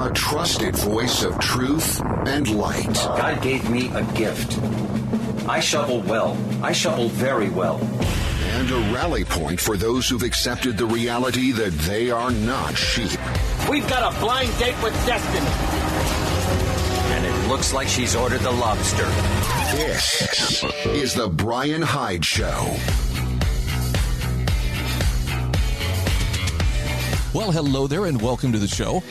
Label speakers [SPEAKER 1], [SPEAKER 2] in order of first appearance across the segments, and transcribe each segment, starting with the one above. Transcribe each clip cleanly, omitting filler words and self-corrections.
[SPEAKER 1] a trusted voice of truth and light.
[SPEAKER 2] God gave me a gift. I shovel well. I shovel very well.
[SPEAKER 1] And a rally point for those who've accepted the reality that they are not sheep.
[SPEAKER 3] We've got a blind date with destiny.
[SPEAKER 2] And it looks like she's ordered the lobster.
[SPEAKER 1] This is the Bryan Hyde Show.
[SPEAKER 4] Well, hello there, and welcome to the show.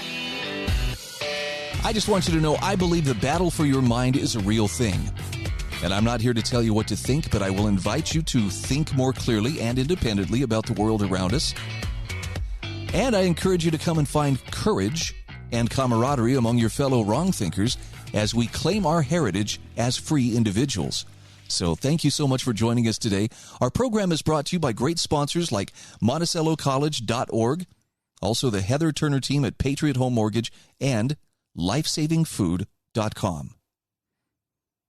[SPEAKER 4] I just want you to know I believe the battle for your mind is a real thing. And I'm not here to tell you what to think, but I will invite you to think more clearly and independently about the world around us. And I encourage you to come and find courage and camaraderie among your fellow wrong-thinkers as we claim our heritage as free individuals. So thank you so much for joining us today. Our program is brought to you by great sponsors like MonticelloCollege.org, also the Heather Turner team at Patriot Home Mortgage, and LifesavingFood.com.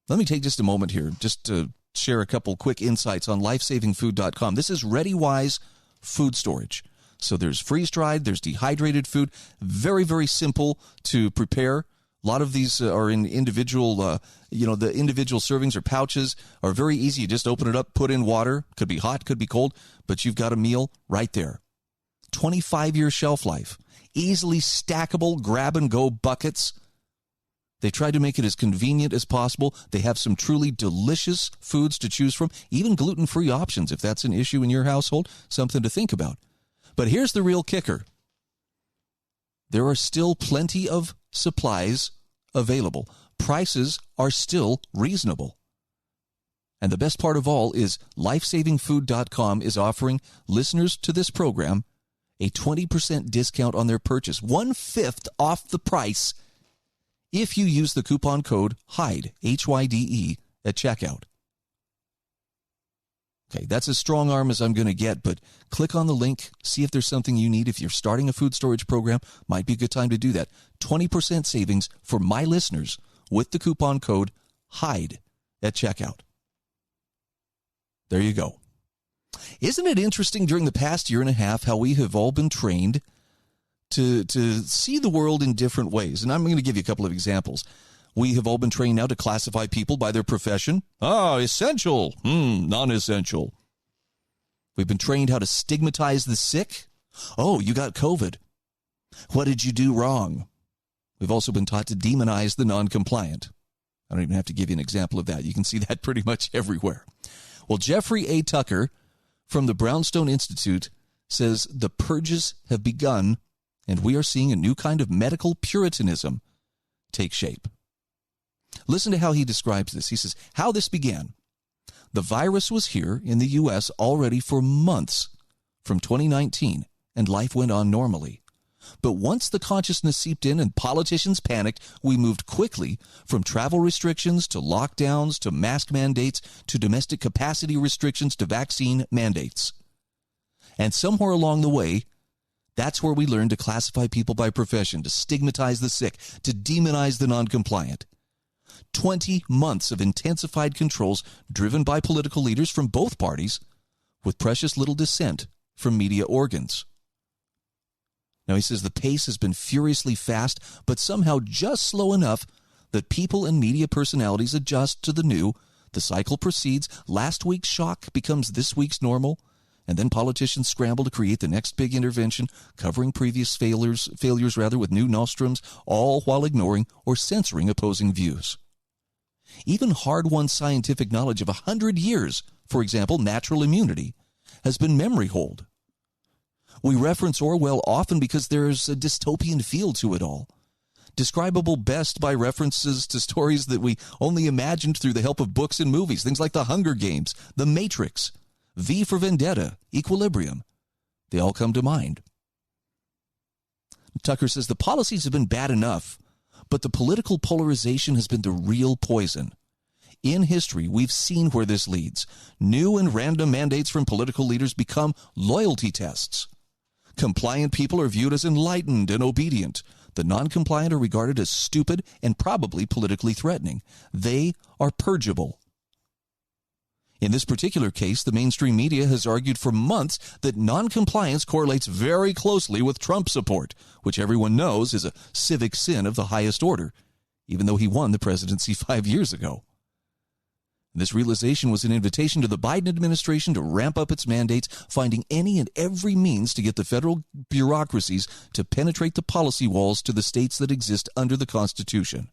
[SPEAKER 4] Let me take just a moment here just to share a couple quick insights on LifesavingFood.com. This is ReadyWise food storage. So there's freeze-dried, there's dehydrated food, very, very simple to prepare. A lot of these are in individual, the individual servings or pouches are very easy. You just open it up, put in water. Could be hot, could be cold, but you've got a meal right there. 25-year shelf life. Easily stackable grab-and-go buckets. They try to make it as convenient as possible. They have some truly delicious foods to choose from, even gluten-free options if that's an issue in your household, something to think about. But here's the real kicker. There are still plenty of supplies available. Prices are still reasonable. And the best part of all is LifesavingFood.com is offering listeners to this program a 20% discount on their purchase, 1/5 off the price if you use the coupon code HYDE, H-Y-D-E, at checkout. Okay, that's as strong arm as I'm going to get, but click on the link, see if there's something you need. If you're starting a food storage program, might be a good time to do that. 20% savings for my listeners with the coupon code HYDE at checkout. There you go. Isn't it interesting during the past year and a half how we have all been trained to see the world in different ways? And I'm going to give you a couple of examples. We have all been trained now to classify people by their profession. Essential. Non-essential. We've been trained how to stigmatize the sick. Oh, you got COVID. What did you do wrong? We've also been taught to demonize the noncompliant. I don't even have to give you an example of that. You can see that pretty much everywhere. Well, Jeffrey A. Tucker from the Brownstone Institute says the purges have begun, and we are seeing a new kind of medical puritanism take shape. Listen to how he describes this. He says, how this began. The virus was here in the U.S. already for months from 2019, and life went on normally. But once the consciousness seeped in and politicians panicked, we moved quickly from travel restrictions to lockdowns to mask mandates to domestic capacity restrictions to vaccine mandates. And somewhere along the way, that's where we learned to classify people by profession, to stigmatize the sick, to demonize the noncompliant. 20 months of intensified controls driven by political leaders from both parties with precious little dissent from media organs. Now, he says the pace has been furiously fast, but somehow just slow enough that people and media personalities adjust to the new. The cycle proceeds. Last week's shock becomes this week's normal. And then politicians scramble to create the next big intervention, covering previous failures with new nostrums, all while ignoring or censoring opposing views. Even hard-won scientific knowledge of 100 years, for example, natural immunity, has been memory holed. We reference Orwell often because there's a dystopian feel to it all, describable best by references to stories that we only imagined through the help of books and movies, things like The Hunger Games, The Matrix, V for Vendetta, Equilibrium. They all come to mind. Tucker says the policies have been bad enough, but the political polarization has been the real poison. In history, we've seen where this leads. New and random mandates from political leaders become loyalty tests. Compliant people are viewed as enlightened and obedient. The non-compliant are regarded as stupid and probably politically threatening. They are purgeable. In this particular case, the mainstream media has argued for months that noncompliance correlates very closely with Trump support, which everyone knows is a civic sin of the highest order, even though he won the presidency 5 years ago. This realization was an invitation to the Biden administration to ramp up its mandates, finding any and every means to get the federal bureaucracies to penetrate the policy walls to the states that exist under the Constitution.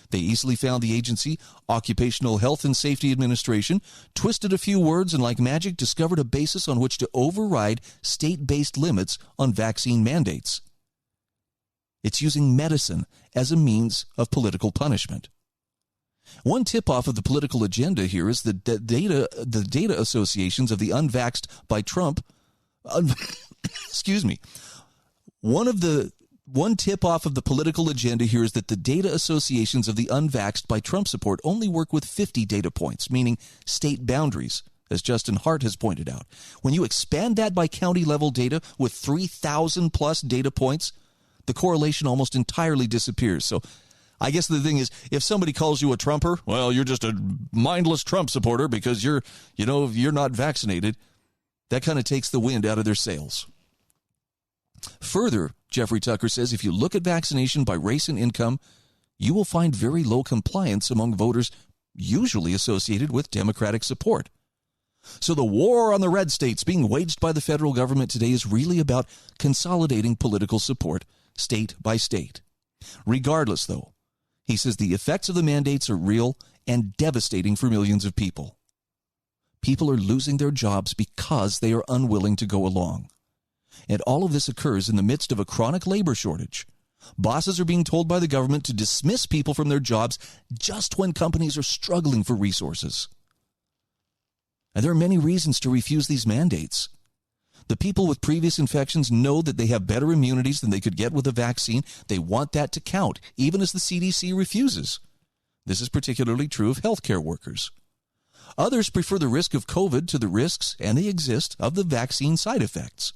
[SPEAKER 4] They easily found the agency, Occupational Health and Safety Administration, twisted a few words, and like magic discovered a basis on which to override state-based limits on vaccine mandates. It's using medicine as a means of political punishment. One tip-off of the political agenda here is the data associations of the unvaxxed by Trump. Excuse me. One tip-off of the political agenda here is that the data associations of the unvaxxed by Trump support only work with 50 data points, meaning state boundaries, as Justin Hart has pointed out. When you expand that by county-level data with 3,000-plus data points, the correlation almost entirely disappears. So I guess the thing is, if somebody calls you a Trumper, well, you're just a mindless Trump supporter because you're not vaccinated. That kind of takes the wind out of their sails. Further, Jeffrey Tucker says if you look at vaccination by race and income, you will find very low compliance among voters usually associated with Democratic support. So the war on the red states being waged by the federal government today is really about consolidating political support state by state. Regardless, though, he says the effects of the mandates are real and devastating for millions of people. People are losing their jobs because they are unwilling to go along. And all of this occurs in the midst of a chronic labor shortage. Bosses are being told by the government to dismiss people from their jobs just when companies are struggling for resources. And there are many reasons to refuse these mandates. The people with previous infections know that they have better immunities than they could get with a vaccine. They want that to count, even as the CDC refuses. This is particularly true of healthcare workers. Others prefer the risk of COVID to the risks, and they exist, of the vaccine side effects.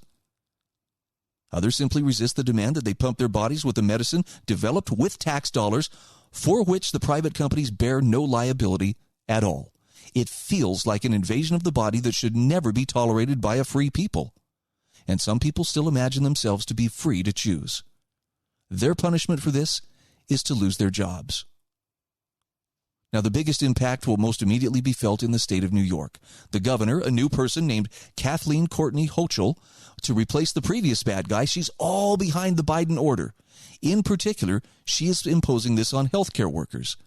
[SPEAKER 4] Others simply resist the demand that they pump their bodies with a medicine developed with tax dollars for which the private companies bear no liability at all. It feels like an invasion of the body that should never be tolerated by a free people. And some people still imagine themselves to be free to choose. Their punishment for this is to lose their jobs. Now, the biggest impact will most immediately be felt in the state of New York. The governor, a new person named Kathleen Courtney Hochul, to replace the previous bad guy, she's all behind the Biden order. In particular, she is imposing this on healthcare workers.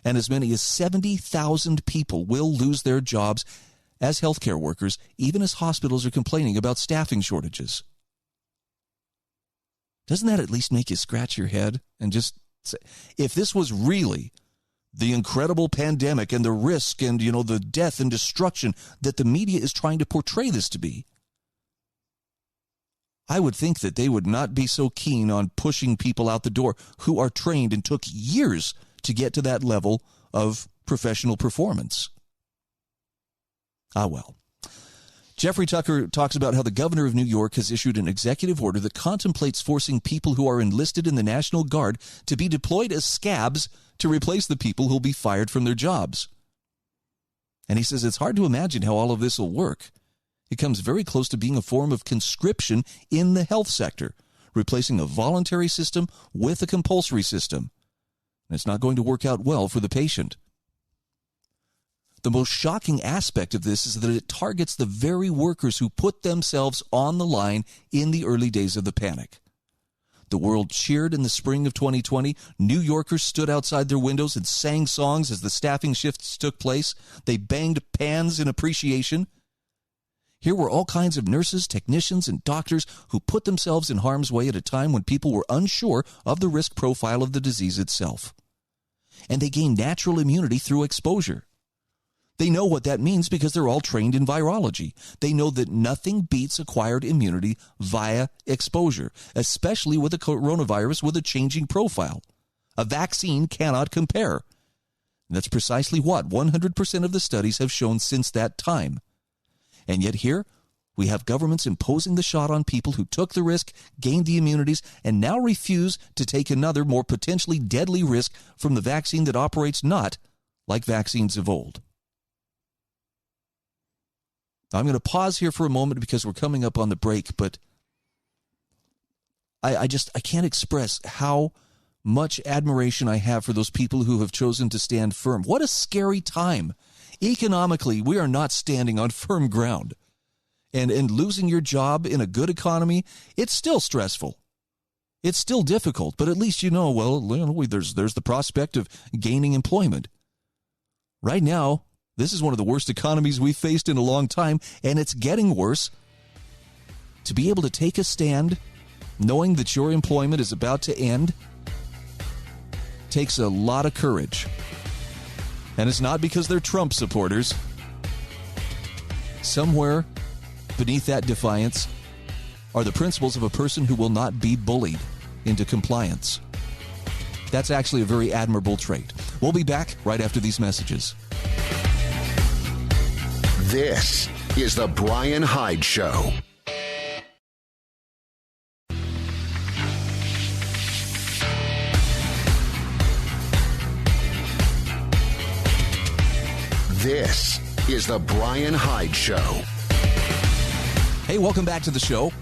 [SPEAKER 4] And as many as 70,000 people will lose their jobs as healthcare workers, even as hospitals are complaining about staffing shortages. Doesn't that at least make you scratch your head and just say, if this was really the incredible pandemic and the risk and, the death and destruction that the media is trying to portray this to be, I would think that they would not be so keen on pushing people out the door who are trained and took years to get to that level of professional performance. Ah, well. Jeffrey Tucker talks about how the governor of New York has issued an executive order that contemplates forcing people who are enlisted in the National Guard to be deployed as scabs to replace the people who will be fired from their jobs. And he says it's hard to imagine how all of this will work. It comes very close to being a form of conscription in the health sector, replacing a voluntary system with a compulsory system. And it's not going to work out well for the patient. The most shocking aspect of this is that it targets the very workers who put themselves on the line in the early days of the panic. The world cheered in the spring of 2020. New Yorkers stood outside their windows and sang songs as the staffing shifts took place. They banged pans in appreciation. Here were all kinds of nurses, technicians, and doctors who put themselves in harm's way at a time when people were unsure of the risk profile of the disease itself. And they gained natural immunity through exposure. They know what that means because they're all trained in virology. They know that nothing beats acquired immunity via exposure, especially with a coronavirus with a changing profile. A vaccine cannot compare. And that's precisely what 100% of the studies have shown since that time. And yet here, we have governments imposing the shot on people who took the risk, gained the immunities, and now refuse to take another, more potentially deadly risk from the vaccine that operates not like vaccines of old. I'm going to pause here for a moment because we're coming up on the break, but I can't express how much admiration I have for those people who have chosen to stand firm. What a scary time. Economically, we are not standing on firm ground. And losing your job in a good economy, it's still stressful. It's still difficult, but at least there's the prospect of gaining employment. Right now, this is one of the worst economies we've faced in a long time, and it's getting worse. To be able to take a stand, knowing that your employment is about to end, takes a lot of courage. And it's not because they're Trump supporters. Somewhere beneath that defiance are the principles of a person who will not be bullied into compliance. That's actually a very admirable trait. We'll be back right after these messages.
[SPEAKER 1] This is the Bryan Hyde Show. This is the Bryan Hyde Show.
[SPEAKER 4] Hey, welcome back to the show.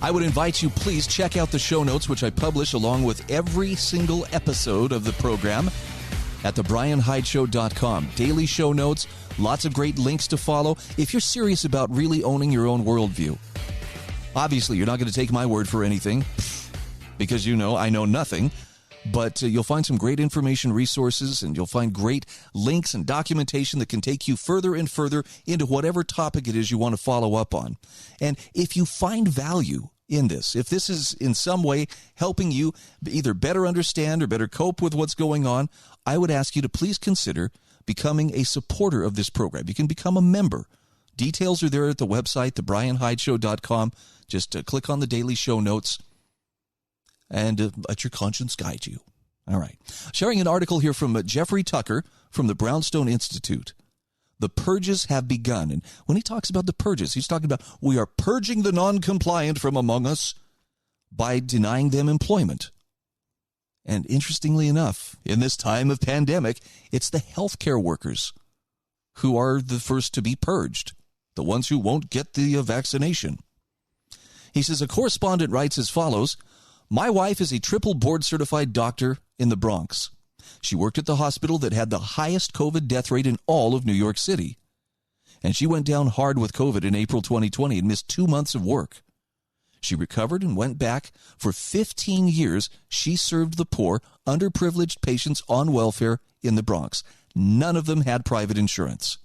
[SPEAKER 4] I would invite you, please check out the show notes, which I publish along with every single episode of the program at thebryanhydeshow.com. Daily show notes, lots of great links to follow if you're serious about really owning your own worldview. Obviously, you're not going to take my word for anything because I know nothing. But you'll find some great information resources, and you'll find great links and documentation that can take you further and further into whatever topic it is you want to follow up on. And if you find value in this, if this is in some way helping you either better understand or better cope with what's going on, I would ask you to please consider becoming a supporter of this program. You can become a member. Details are there at the website, thebryanhydeshow.com. Just click on the daily show notes and let your conscience guide you. All right. Sharing an article here from Jeffrey Tucker from the Brownstone Institute. The purges have begun. And when he talks about the purges, he's talking about we are purging the non-compliant from among us by denying them employment. And interestingly enough, in this time of pandemic, it's the healthcare workers who are the first to be purged, the ones who won't get the vaccination. He says, a correspondent writes as follows: my wife is a triple board-certified doctor in the Bronx. She worked at the hospital that had the highest COVID death rate in all of New York City. And she went down hard with COVID in April 2020 and missed 2 months of work. She recovered and went back. For 15 years, she served the poor, underprivileged patients on welfare in the Bronx. None of them had private insurance.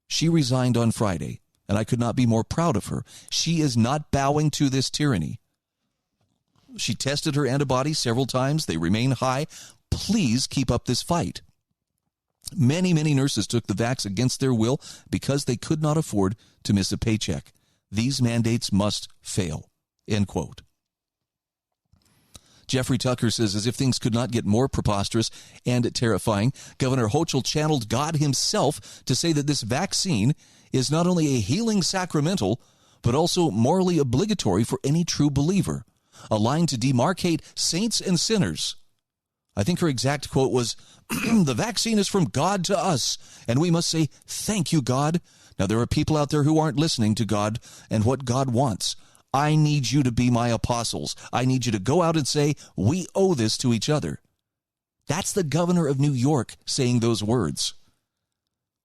[SPEAKER 4] She resigned on Friday, and I could not be more proud of her. She is not bowing to this tyranny. She tested her antibodies several times. They remain high. Please keep up this fight. Many, many nurses took the vax against their will because they could not afford to miss a paycheck. These mandates must fail. End quote. Jeffrey Tucker says, as if things could not get more preposterous and terrifying, Governor Hochul channeled God himself to say that this vaccine is not only a healing sacramental, but also morally obligatory for any true believer. A line to demarcate saints and sinners. I think her exact quote was, the vaccine is from God to us, and we must say, thank you, God. Now, there are people out there who aren't listening to God and what God wants. I need you to be my apostles. I need you to go out and say, we owe this to each other. That's the governor of New York saying those words.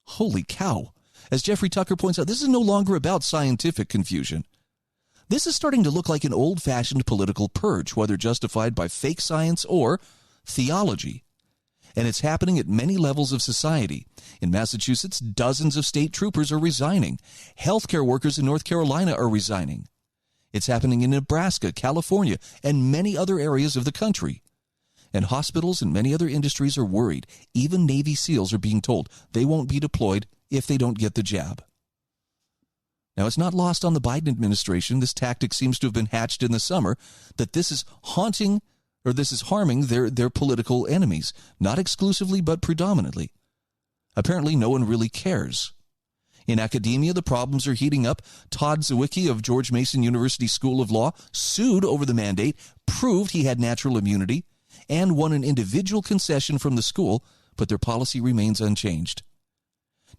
[SPEAKER 4] Holy cow. As Jeffrey Tucker points out, this is no longer about scientific confusion. This is starting to look like an old-fashioned political purge, whether justified by fake science or theology. And it's happening at many levels of society. In Massachusetts, dozens of state troopers are resigning. Healthcare workers in North Carolina are resigning. It's happening in Nebraska, California, and many other areas of the country. And hospitals and many other industries are worried. Even Navy SEALs are being told they won't be deployed if they don't get the jab. Now, it's not lost on the Biden administration. This tactic seems to have been hatched in the summer, that this is harming their political enemies, not exclusively but predominantly. Apparently, no one really cares. In academia, the problems are heating up. Todd Zywicki of George Mason University School of Law sued over the mandate, proved he had natural immunity, and won an individual concession from the school, but their policy remains unchanged.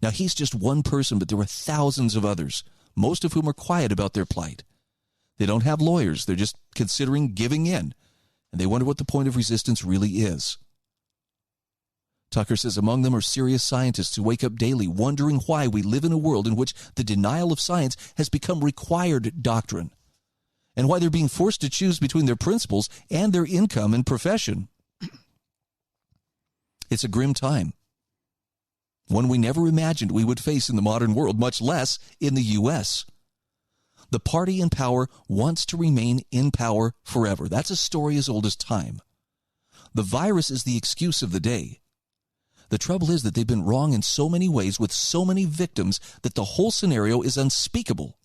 [SPEAKER 4] Now, he's just one person, but there were thousands of others, most of whom are quiet about their plight. They don't have lawyers. They're just considering giving in, and they wonder what the point of resistance really is. Tucker says among them are serious scientists who wake up daily wondering why we live in a world in which the denial of science has become required doctrine, and why they're being forced to choose between their principles and their income and profession. It's a grim time, one we never imagined we would face in the modern world, much less in the U.S. The party in power wants to remain in power forever. That's a story as old as time. The virus is the excuse of the day. The trouble is that they've been wrong in so many ways with so many victims that the whole scenario is unspeakable.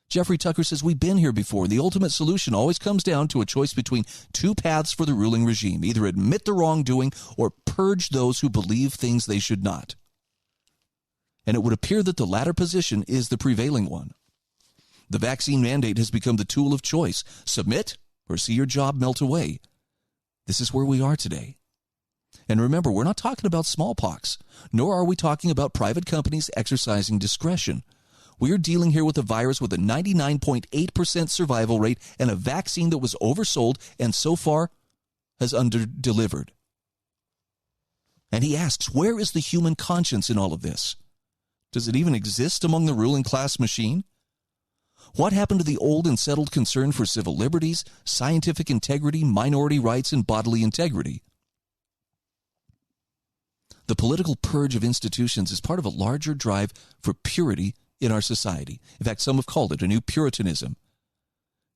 [SPEAKER 4] Jeffrey Tucker says we've been here before. The ultimate solution always comes down to a choice between two paths for the ruling regime. Either admit the wrongdoing or purge those who believe things they should not. And it would appear that the latter position is the prevailing one. The vaccine mandate has become the tool of choice. Submit or see your job melt away. This is where we are today. And remember, we're not talking about smallpox, nor are we talking about private companies exercising discretion. We're dealing here with a virus with a 99.8% survival rate and a vaccine that was oversold and so far has underdelivered. And he asks, where is the human conscience in all of this? Does it even exist among the ruling class machine? What happened to the old and settled concern for civil liberties, scientific integrity, minority rights, and bodily integrity? The political purge of institutions is part of a larger drive for purity in our society. In fact, some have called it a new puritanism.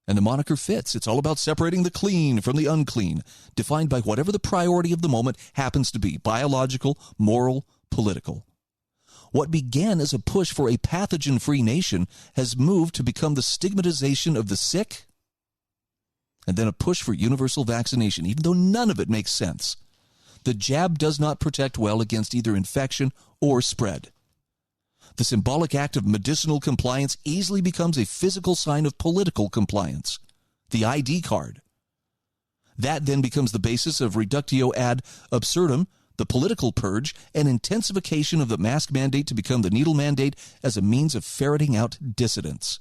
[SPEAKER 4] And the moniker fits. It's all about separating the clean from the unclean, defined by whatever the priority of the moment happens to be, biological, moral, political. What began as a push for a pathogen-free nation has moved to become the stigmatization of the sick, and then a push for universal vaccination, even though none of it makes sense. The jab does not protect well against either infection or spread. The symbolic act of medicinal compliance easily becomes a physical sign of political compliance, the ID card. That then becomes the basis of reductio ad absurdum, the political purge, and intensification of the mask mandate to become the needle mandate as a means of ferreting out dissidents.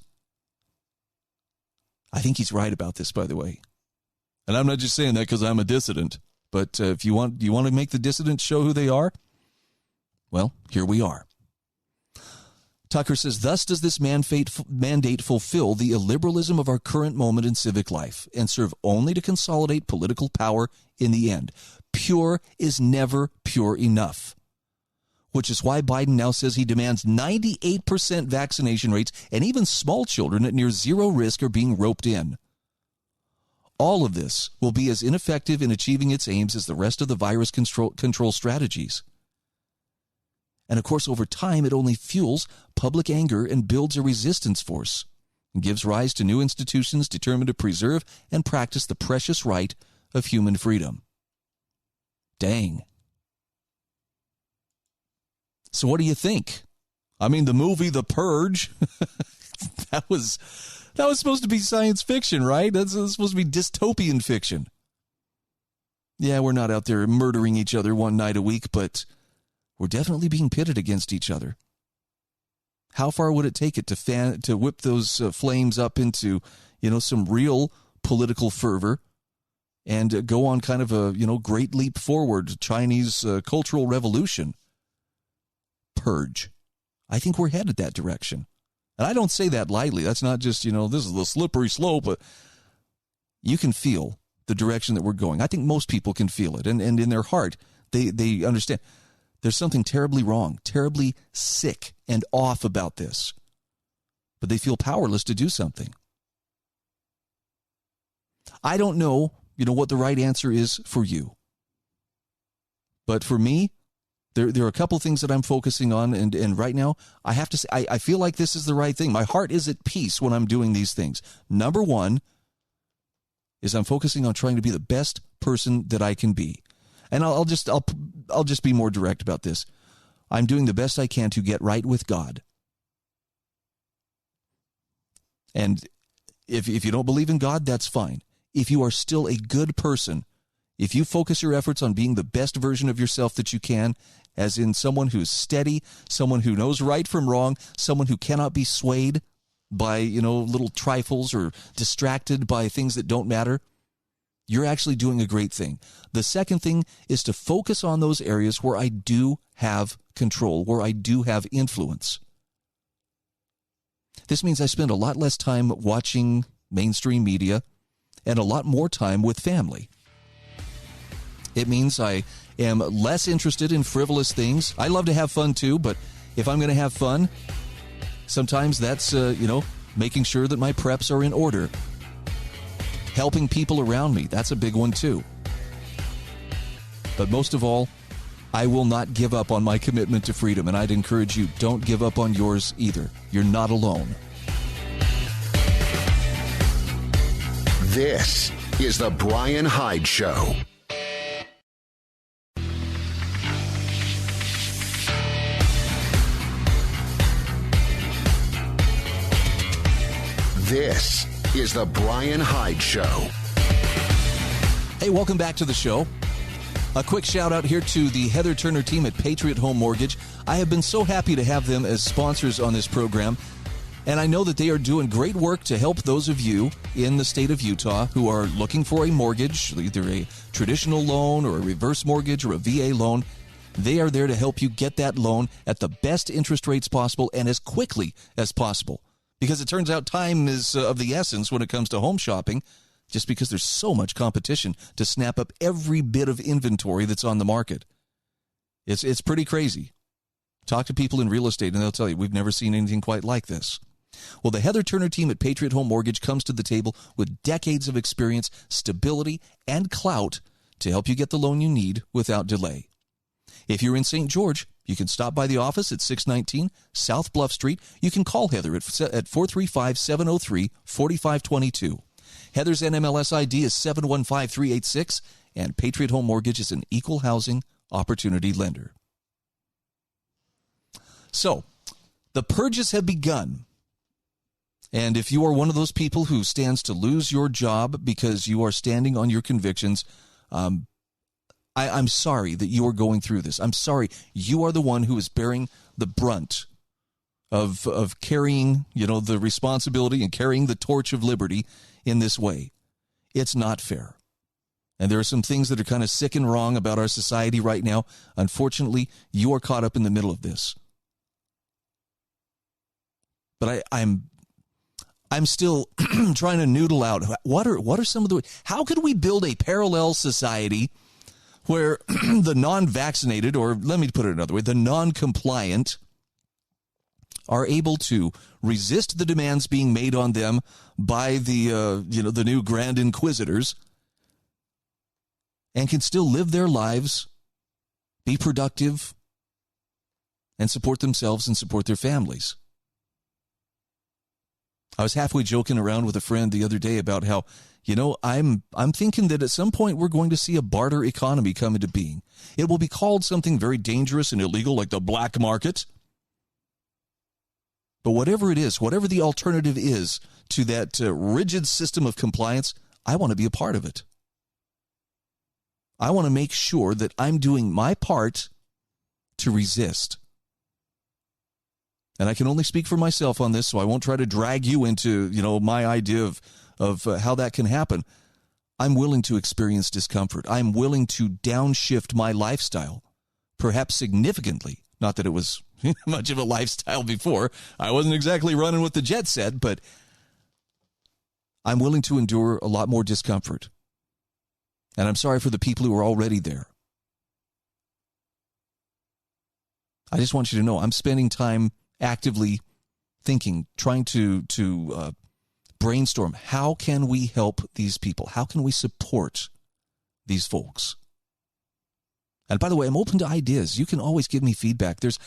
[SPEAKER 4] I think he's right about this, by the way. And I'm not just saying that because I'm a dissident. But if you want to make the dissidents show who they are, well, here we are. Tucker says, thus does this mandate fulfill the illiberalism of our current moment in civic life and serve only to consolidate political power in the end. Pure is never pure enough, which is why Biden now says he demands 98% vaccination rates, and even small children at near zero risk are being roped in. All of this will be as ineffective in achieving its aims as the rest of the virus control strategies. And of course, over time, it only fuels public anger and builds a resistance force and gives rise to new institutions determined to preserve and practice the precious right of human freedom. Dang. So what do you think? I mean, the movie The Purge, that was supposed to be science fiction, right? That's supposed to be dystopian fiction. Yeah, we're not out there murdering each other one night a week, but we're definitely being pitted against each other. How far would it take it to whip those flames up into, some real political fervor and go on kind of a, great leap forward, Chinese cultural revolution? Purge. I think we're headed that direction. And I don't say that lightly. That's not just, this is the slippery slope, but you can feel the direction that we're going. I think most people can feel it. And in their heart, they understand there's something terribly wrong, terribly sick and off about this. But they feel powerless to do something. I don't know, what the right answer is for you. But for me, There are a couple things that I'm focusing on, and right now, I have to say, I feel like this is the right thing. My heart is at peace when I'm doing these things. Number one is I'm focusing on trying to be the best person that I can be. And I'll just be more direct about this. I'm doing the best I can to get right with God. And if you don't believe in God, that's fine. If you are still a good person, If you focus your efforts on being the best version of yourself that you can, as in someone who's steady, someone who knows right from wrong, someone who cannot be swayed by, little trifles or distracted by things that don't matter, you're actually doing a great thing. The second thing is to focus on those areas where I do have control, where I do have influence. This means I spend a lot less time watching mainstream media and a lot more time with family. It means I am less interested in frivolous things. I love to have fun too, but if I'm going to have fun, sometimes that's, making sure that my preps are in order. Helping people around me, that's a big one too. But most of all, I will not give up on my commitment to freedom, and I'd encourage you, don't give up on yours either. You're not alone.
[SPEAKER 1] This is the Bryan Hyde Show. This is the Bryan Hyde Show.
[SPEAKER 4] Hey, welcome back to the show. A quick shout out here to the Heather Turner team at Patriot Home Mortgage. I have been so happy to have them as sponsors on this program, and I know that they are doing great work to help those of you in the state of Utah who are looking for a mortgage, either a traditional loan or a reverse mortgage or a VA loan. They are there to help you get that loan at the best interest rates possible and as quickly as possible. Because it turns out time is of the essence when it comes to home shopping, just because there's so much competition to snap up every bit of inventory that's on the market. It's pretty crazy. Talk to people in real estate and they'll tell you, we've never seen anything quite like this. Well, the Heather Turner team at Patriot Home Mortgage comes to the table with decades of experience, stability, and clout to help you get the loan you need without delay. If you're in St. George, you can stop by the office at 619 South Bluff Street. You can call Heather at 435-703-4522. Heather's NMLS ID is 715386, and Patriot Home Mortgage is an equal housing opportunity lender. So, the purges have begun. And if you are one of those people who stands to lose your job because you are standing on your convictions, I'm sorry that you are going through this. I'm sorry. You are the one who is bearing the brunt of carrying, the responsibility and carrying the torch of liberty in this way. It's not fair. And there are some things that are kind of sick and wrong about our society right now. Unfortunately, you are caught up in the middle of this. But I'm still trying to noodle out what are some of the, how could we build a parallel society where the non-vaccinated, or let me put it another way, the non-compliant are able to resist the demands being made on them by the new Grand Inquisitors and can still live their lives, be productive, and support themselves and support their families. I was halfway joking around with a friend the other day about how, I'm thinking that at some point we're going to see a barter economy come into being. It will be called something very dangerous and illegal like the black market. But whatever it is, whatever the alternative is to that rigid system of compliance, I want to be a part of it. I want to make sure that I'm doing my part to resist. And I can only speak for myself on this, so I won't try to drag you into, my idea of how that can happen. I'm willing to experience discomfort. I'm willing to downshift my lifestyle, perhaps significantly. Not that it was much of a lifestyle before. I wasn't exactly running with the jet set, but I'm willing to endure a lot more discomfort. And I'm sorry for the people who are already there. I just want you to know I'm spending time actively thinking, trying to brainstorm, how can we help these people? How can we support these folks? And by the way, I'm open to ideas. You can always give me feedback. There's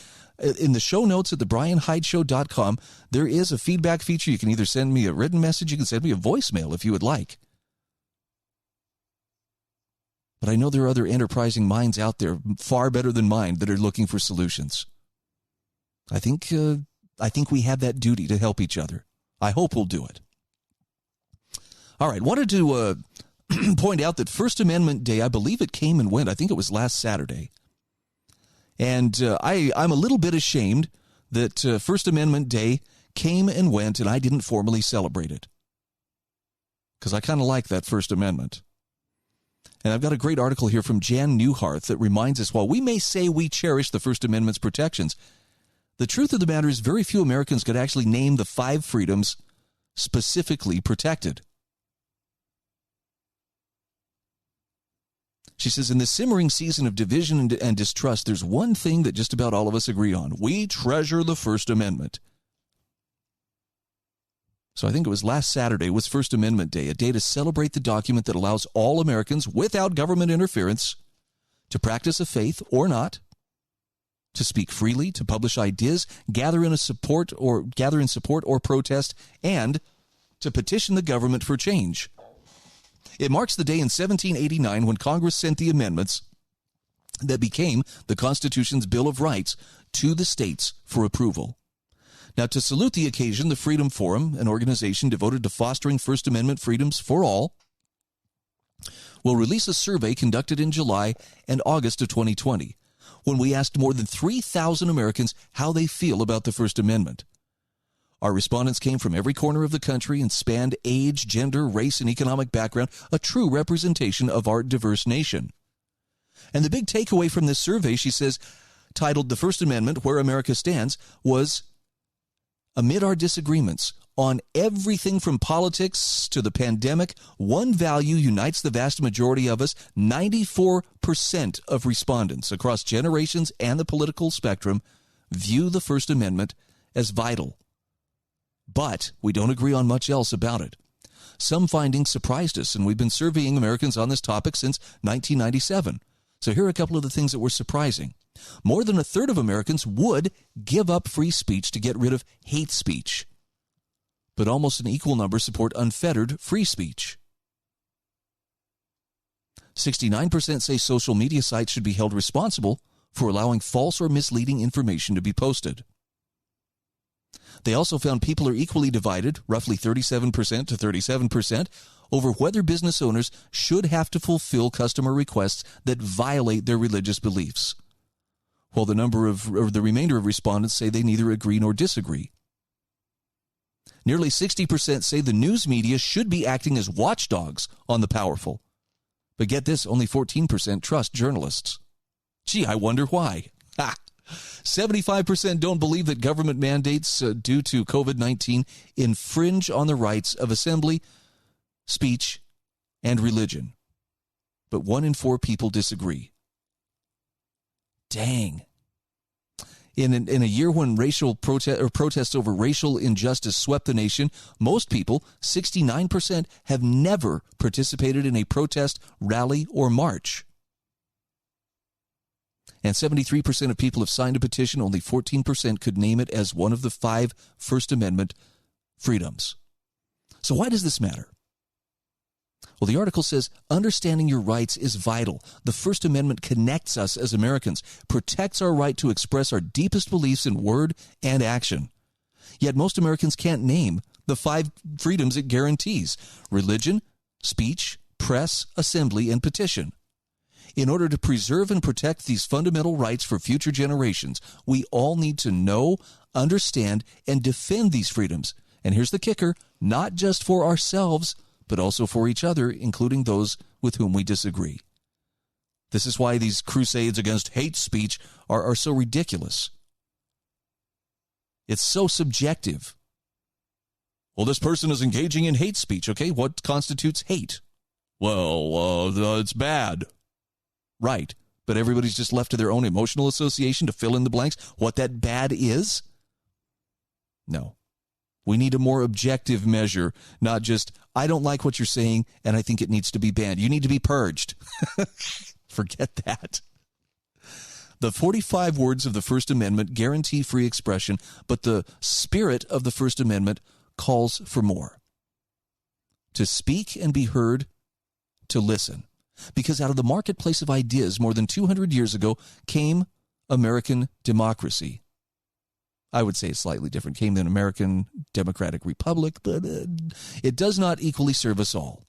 [SPEAKER 4] in the show notes at thebryanhydeshow.com, there is a feedback feature. You can either send me a written message, you can send me a voicemail if you would like. But I know there are other enterprising minds out there far better than mine that are looking for solutions. I think we have that duty to help each other. I hope we'll do it. All right, wanted to point out that First Amendment Day, I believe it came and went. I think it was last Saturday. And I'm a little bit ashamed that First Amendment Day came and went and I didn't formally celebrate it. Because I kind of like that First Amendment. And I've got a great article here from Jan Newharth that reminds us, while we may say we cherish the First Amendment's protections, the truth of the matter is very few Americans could actually name the 5 freedoms specifically protected. She says, in the simmering season of division and distrust, there's one thing that just about all of us agree on. We treasure the First Amendment. So I think it was last Saturday was First Amendment Day, a day to celebrate the document that allows all Americans, without government interference, to practice a faith or not, to speak freely, to publish ideas, gather in support or protest, and to petition the government for change. It marks the day in 1789 when Congress sent the amendments that became the Constitution's Bill of Rights to the states for approval. Now, to salute the occasion, the Freedom Forum, an organization devoted to fostering First Amendment freedoms for all, will release a survey conducted in July and August of 2020, when we asked more than 3,000 Americans how they feel about the First Amendment. Our respondents came from every corner of the country and spanned age, gender, race, and economic background, a true representation of our diverse nation. And the big takeaway from this survey, she says, titled "The First Amendment, Where America Stands," was, amid our disagreements on everything from politics to the pandemic, one value unites the vast majority of us. 94% of respondents across generations and the political spectrum view the First Amendment as vital. But we don't agree on much else about it. Some findings surprised us, and we've been surveying Americans on this topic since 1997. So here are a couple of the things that were surprising. More than a third of Americans would give up free speech to get rid of hate speech, but almost an equal number support unfettered free speech. 69% say social media sites should be held responsible for allowing false or misleading information to be posted. They also found people are equally divided, roughly 37% to 37%, over whether business owners should have to fulfill customer requests that violate their religious beliefs, while the remainder of respondents say they neither agree nor disagree. Nearly 60% say the news media should be acting as watchdogs on the powerful. But get this, only 14% trust journalists. Gee, I wonder why. 75% don't believe that government mandates due to COVID-19 infringe on the rights of assembly, speech, and religion. But 1 in 4 people disagree. Dang. In a year when protests over racial injustice swept the nation, most people, 69%, have never participated in a protest, rally, or march. And 73% of people have signed a petition. Only 14% could name it as one of the 5 First Amendment freedoms. So why does this matter? Well, the article says, understanding your rights is vital. The First Amendment connects us as Americans, protects our right to express our deepest beliefs in word and action. Yet most Americans can't name the 5 freedoms it guarantees: religion, speech, press, assembly, and petition. In order to preserve and protect these fundamental rights for future generations, we all need to know, understand, and defend these freedoms. And here's the kicker, not just for ourselves, but also for each other, including those with whom we disagree. This is why these crusades against hate speech are so ridiculous. It's so subjective. Well, this person is engaging in hate speech, okay? What constitutes hate? Well, it's bad. Right, but everybody's just left to their own emotional association to fill in the blanks what that bad is? No. We need a more objective measure, not just, I don't like what you're saying, and I think it needs to be banned. You need to be purged. Forget that. The 45 words of the First Amendment guarantee free expression, but the spirit of the First Amendment calls for more. To speak and be heard, to listen. Because out of the marketplace of ideas more than 200 years ago came American democracy. I would say it's slightly different. Came an American Democratic Republic, but it does not equally serve us all.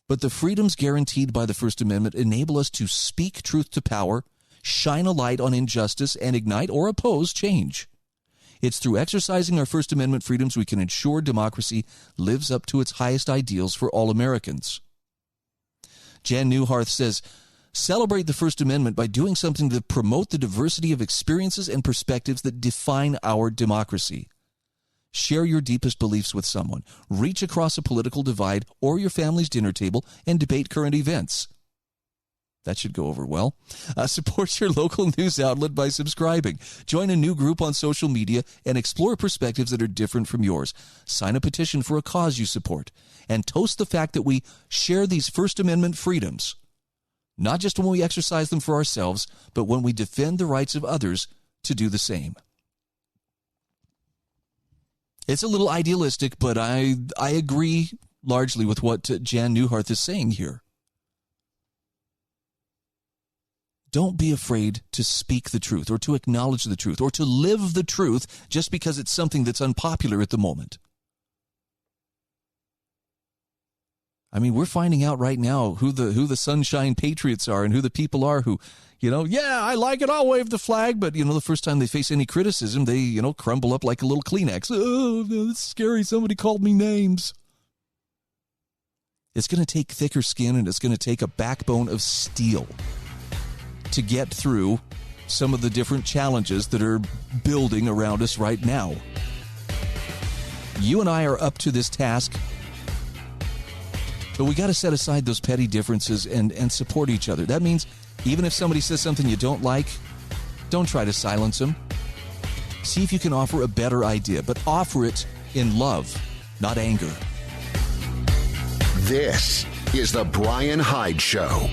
[SPEAKER 4] But the freedoms guaranteed by the First Amendment enable us to speak truth to power, shine a light on injustice, and ignite or oppose change. It's through exercising our First Amendment freedoms we can ensure democracy lives up to its highest ideals for all Americans. Jan Newharth says, celebrate the First Amendment by doing something to promote the diversity of experiences and perspectives that define our democracy. Share your deepest beliefs with someone. Reach across a political divide or your family's dinner table and debate current events. That should go over well. Support your local news outlet by subscribing. Join a new group on social media and explore perspectives that are different from yours. Sign a petition for a cause you support. And toast the fact that we share these First Amendment freedoms, not just when we exercise them for ourselves, but when we defend the rights of others to do the same. It's a little idealistic, but I agree largely with what Jan Newharth is saying here. Don't be afraid to speak the truth or to acknowledge the truth or to live the truth just because it's something that's unpopular at the moment. I mean, we're finding out right now who the sunshine patriots are and who the people are who, yeah, I like it, I'll wave the flag, but, the first time they face any criticism, they, crumble up like a little Kleenex. Oh, that's scary, somebody called me names. It's going to take thicker skin and it's going to take a backbone of steel to get through some of the different challenges that are building around us right now. You and I are up to this task, but we got to set aside those petty differences and support each other. That means even if somebody says something you don't like, don't try to silence them. See if you can offer a better idea, but offer it in love, not anger.
[SPEAKER 1] This is the Bryan Hyde Show.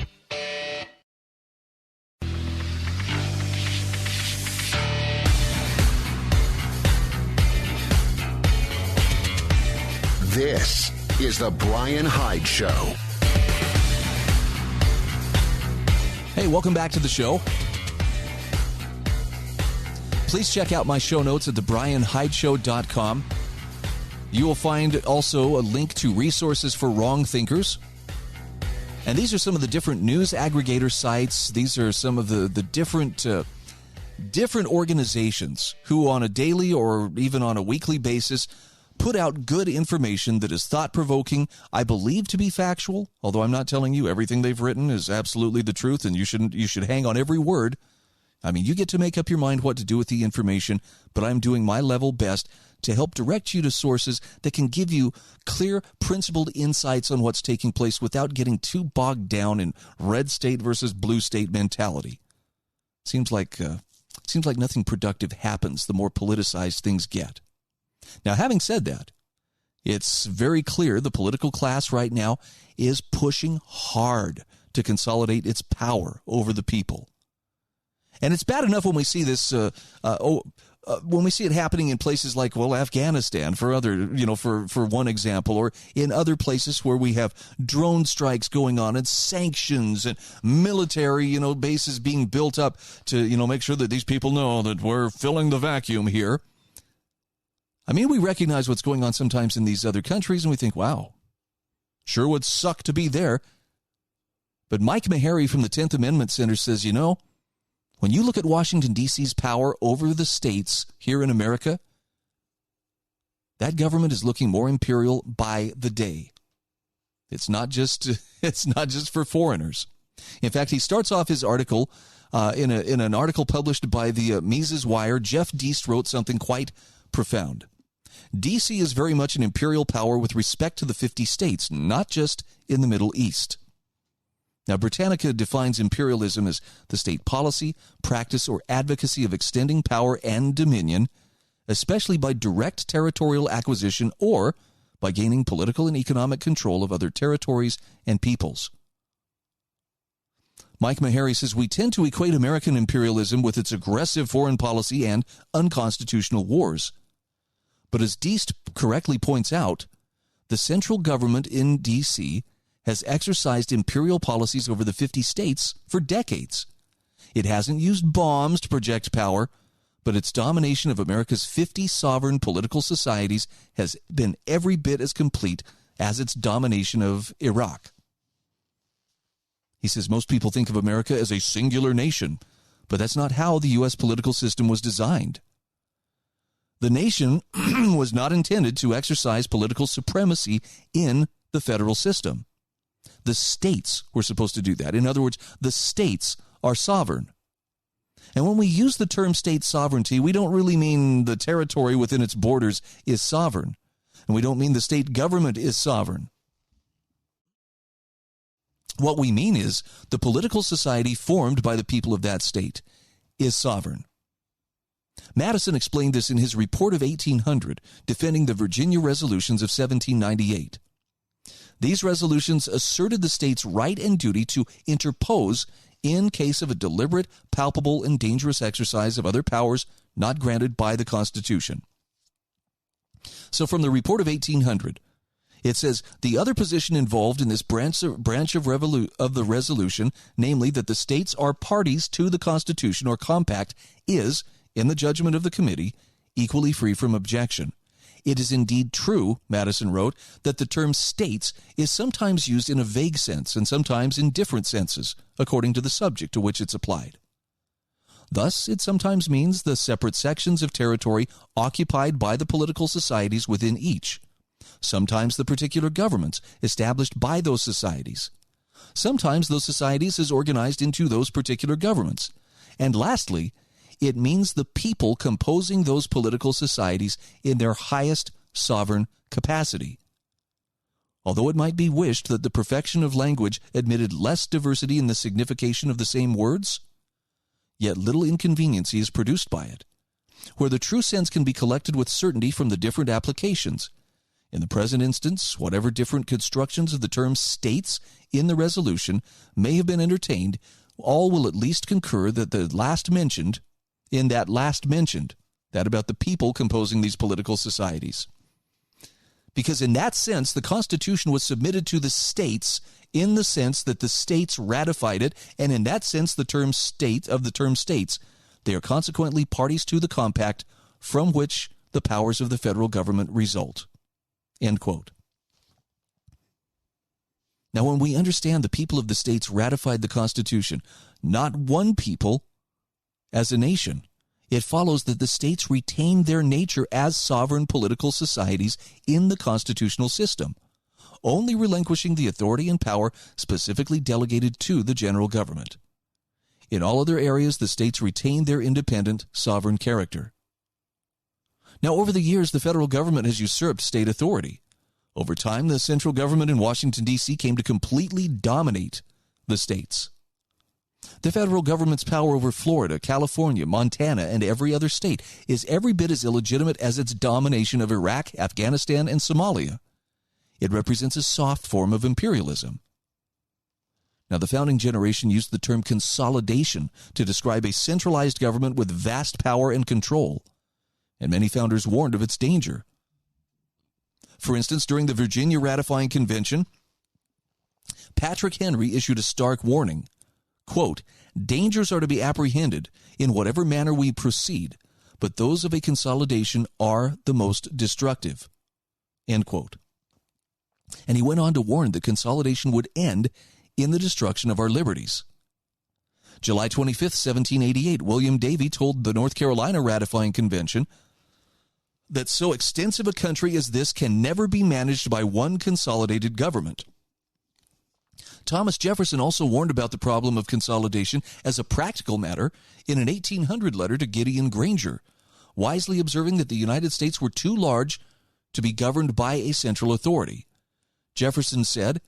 [SPEAKER 1] This is the Bryan Hyde Show.
[SPEAKER 4] Hey, welcome back to the show. Please check out my show notes at thebryanhydeshow.com. You will find also a link to resources for wrong thinkers. And these are some of the different news aggregator sites. These are some of the different organizations who on a daily or even on a weekly basis put out good information that is thought-provoking, I believe to be factual, although I'm not telling you everything they've written is absolutely the truth and you should hang on every word. I mean, you get to make up your mind what to do with the information, but I'm doing my level best to help direct you to sources that can give you clear, principled insights on what's taking place without getting too bogged down in red state versus blue state mentality. Seems like nothing productive happens the more politicized things get. Now, having said that, it's very clear the political class right now is pushing hard to consolidate its power over the people. And it's bad enough when we see this, when we see it happening in places like, Afghanistan, for one example, or in other places where we have drone strikes going on and sanctions and military, bases being built up to, make sure that these people know that we're filling the vacuum here. I mean, we recognize what's going on sometimes in these other countries, and we think, wow, sure would suck to be there. But Mike Maharrey from the 10th Amendment Center says, when you look at Washington, D.C.'s power over the states here in America, that government is looking more imperial by the day. It's not just for foreigners. In fact, he starts off his article in an article published by the Mises Wire. Jeff Deist wrote something quite profound. D.C. is very much an imperial power with respect to the 50 states, not just in the Middle East. Now, Britannica defines imperialism as the state policy, practice, or advocacy of extending power and dominion, especially by direct territorial acquisition or by gaining political and economic control of other territories and peoples. Mike Maharrey says, we tend to equate American imperialism with its aggressive foreign policy and unconstitutional wars. But as Deist correctly points out, the central government in D.C. has exercised imperial policies over the 50 states for decades. It hasn't used bombs to project power, but its domination of America's 50 sovereign political societies has been every bit as complete as its domination of Iraq. He says most people think of America as a singular nation, but that's not how the U.S. political system was designed. The nation was not intended to exercise political supremacy in the federal system. The states were supposed to do that. In other words, the states are sovereign. And when we use the term state sovereignty, we don't really mean the territory within its borders is sovereign. And we don't mean the state government is sovereign. What we mean is the political society formed by the people of that state is sovereign. Madison explained this in his report of 1800, defending the Virginia resolutions of 1798. These resolutions asserted the state's right and duty to interpose in case of a deliberate, palpable, and dangerous exercise of other powers not granted by the Constitution. So from the report of 1800, it says, the other position involved in this branch of the resolution, namely that the states are parties to the Constitution or compact, is, in the judgment of the committee, equally free from objection. It is indeed true, Madison wrote, that the term states is sometimes used in a vague sense and sometimes in different senses, according to the subject to which it's applied. Thus, it sometimes means the separate sections of territory occupied by the political societies within each. Sometimes the particular governments established by those societies. Sometimes those societies is organized into those particular governments. And lastly, it means the people composing those political societies in their highest sovereign capacity. Although it might be wished that the perfection of language admitted less diversity in the signification of the same words, yet little inconveniency is produced by it, where the true sense can be collected with certainty from the different applications. In the present instance, whatever different constructions of the term states in the resolution may have been entertained, all will at least concur that that last mentioned, that about the people composing these political societies. Because in that sense, the Constitution was submitted to the states in the sense that the states ratified it, and in that sense, the term states, they are consequently parties to the compact from which the powers of the federal government result. End quote. Now, when we understand the people of the states ratified the Constitution, not one people as a nation, it follows that the states retain their nature as sovereign political societies in the constitutional system, only relinquishing the authority and power specifically delegated to the general government. In all other areas, the states retain their independent, sovereign character. Now, over the years, the federal government has usurped state authority. Over time, the central government in Washington, D.C. came to completely dominate the states. The federal government's power over Florida, California, Montana, and every other state is every bit as illegitimate as its domination of Iraq, Afghanistan, and Somalia. It represents a soft form of imperialism. Now, the founding generation used the term consolidation to describe a centralized government with vast power and control, and many founders warned of its danger. For instance, during the Virginia Ratifying Convention, Patrick Henry issued a stark warning. Quote, dangers are to be apprehended in whatever manner we proceed, but those of a consolidation are the most destructive. End quote. And he went on to warn that consolidation would end in the destruction of our liberties. July 25th, 1788, William Davie told the North Carolina Ratifying Convention that so extensive a country as this can never be managed by one consolidated government. Thomas Jefferson also warned about the problem of consolidation as a practical matter in an 1800 letter to Gideon Granger, wisely observing that the United States were too large to be governed by a central authority. Jefferson said,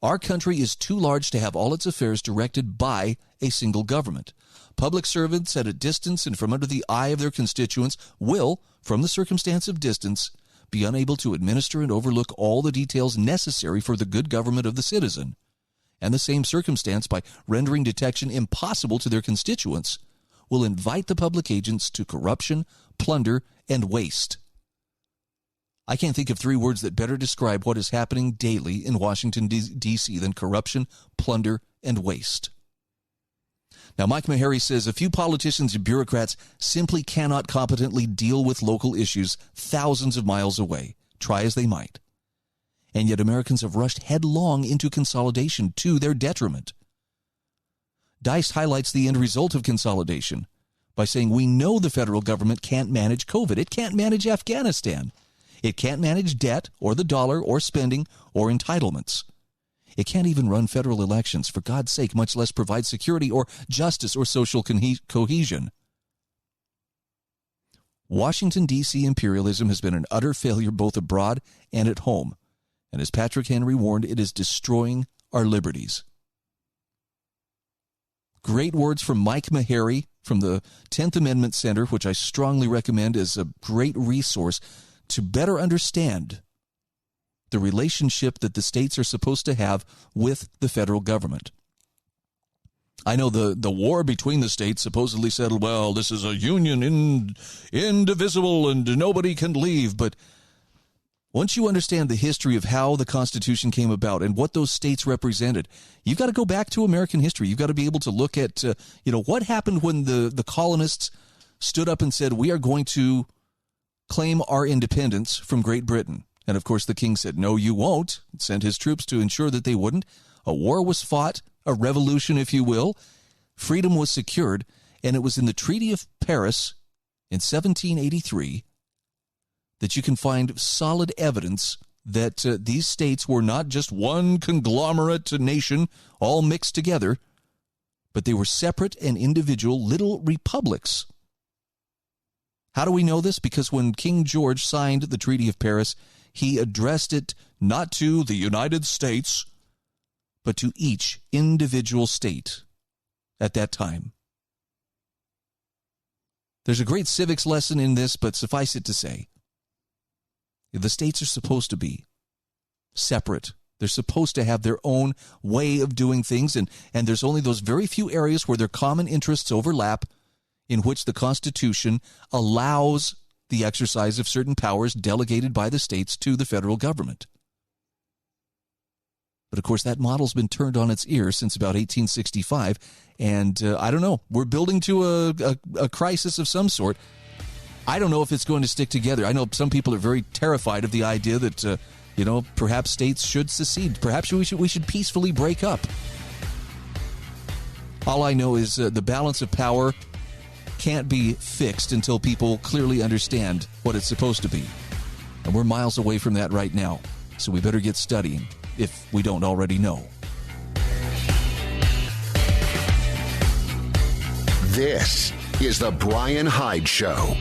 [SPEAKER 4] our country is too large to have all its affairs directed by a single government. Public servants at a distance and from under the eye of their constituents will, from the circumstance of distance, be unable to administer and overlook all the details necessary for the good government of the citizen. And the same circumstance, by rendering detection impossible to their constituents, will invite the public agents to corruption, plunder, and waste. I can't think of three words that better describe what is happening daily in Washington, D.C. than corruption, plunder, and waste. Now, Mike Maharrey says a few politicians and bureaucrats simply cannot competently deal with local issues thousands of miles away, try as they might. And yet Americans have rushed headlong into consolidation to their detriment. Dice highlights the end result of consolidation by saying we know the federal government can't manage COVID. It can't manage Afghanistan. It can't manage debt or the dollar or spending or entitlements. It can't even run federal elections, for God's sake, much less provide security or justice or social cohesion. Washington, D.C. imperialism has been an utter failure both abroad and at home. And as Patrick Henry warned, it is destroying our liberties. Great words from Mike Maharrey from the 10th Amendment Center, which I strongly recommend as a great resource to better understand the relationship that the states are supposed to have with the federal government. I know the war between the states supposedly settled, well, this is a union indivisible and nobody can leave. But once you understand the history of how the Constitution came about and what those states represented, you've got to go back to American history. You've got to be able to look at, what happened when the colonists stood up and said, we are going to claim our independence from Great Britain. And, of course, the king said, no, you won't, and sent his troops to ensure that they wouldn't. A war was fought, a revolution, if you will. Freedom was secured, and it was in the Treaty of Paris in 1783 that you can find solid evidence that these states were not just one conglomerate nation all mixed together, but they were separate and individual little republics. How do we know this? Because when King George signed the Treaty of Paris, he addressed it not to the United States, but to each individual state at that time. There's a great civics lesson in this, but suffice it to say, the states are supposed to be separate. They're supposed to have their own way of doing things, and there's only those very few areas where their common interests overlap in which the Constitution allows the exercise of certain powers delegated by the states to the federal government. But, of course, that model's been turned on its ear since about 1865, and I don't know. We're building to a crisis of some sort. I don't know if it's going to stick together. I know some people are very terrified of the idea that, perhaps states should secede. Perhaps we should peacefully break up. All I know is the balance of power can't be fixed until people clearly understand what it's supposed to be. And we're miles away from that right now. So we better get studying, if we don't already know.
[SPEAKER 1] This is the Bryan Hyde Show.